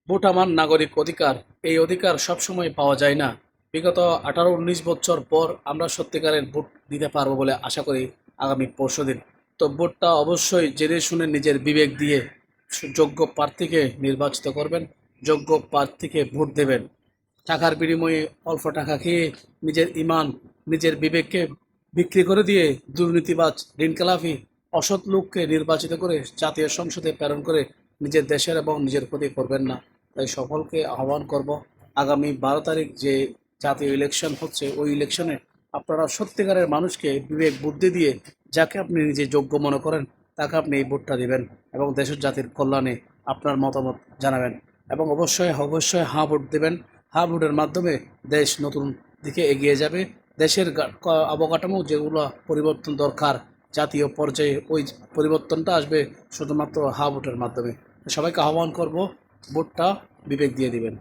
Vote আমার নাগরিক অধিকার। এই অধিকার সবসময় পাওয়া যায় না। বিগত 18-19 বছর পর আমরা সত্যিকারের ভোট দিতে পারবো বলে আশা করি আগামী পরশুদিন। তো ভোটটা অবশ্যই জেনে শুনে নিজের বিবেক দিয়ে যোগ্য প্রার্থীকে নির্বাচিত করবেন, যোগ্য প্রার্থীকে ভোট দেবেন। টাকার বিনিময়ে অল্প টাকা খেয়ে নিজের ইমান, নিজের বিবেককে বিক্রি করে দিয়ে দুর্নীতিবাজ, ঋণখেলাপি, অসৎ লোককে নির্বাচিত করে জাতীয় সংসদে প্রেরণ করে নিজের দেশের এবং নিজের ক্ষতি করবেন না। তাই সকলকে আহ্বান করব, আগামী 12 তারিখ যে জাতীয় ইলেকশন হচ্ছে ওই ইলেকশনে আপনারা সত্যিকারের মানুষকে বিবেক বুদ্ধি দিয়ে যাকে আপনি নিজে যোগ্য মনে করেন তাকে আপনি এই ভোটটা দিবেন এবং দেশের জাতির কল্যাণে আপনার মতামত জানাবেন। এবং অবশ্যই অবশ্যই হাঁ ভোট দেবেন। হাঁ ভোটের মাধ্যমে দেশ নতুন দিকে এগিয়ে যাবে। দেশের অবকাঠামো যেগুলো পরিবর্তন দরকার জাতীয় পর্যায়ে, ওই পরিবর্তনটা আসবে শুধুমাত্র হাঁ ভোটের মাধ্যমে। সবাইকে আহ্বান করব, ভোটটা বিবেক দিয়ে দিবেন।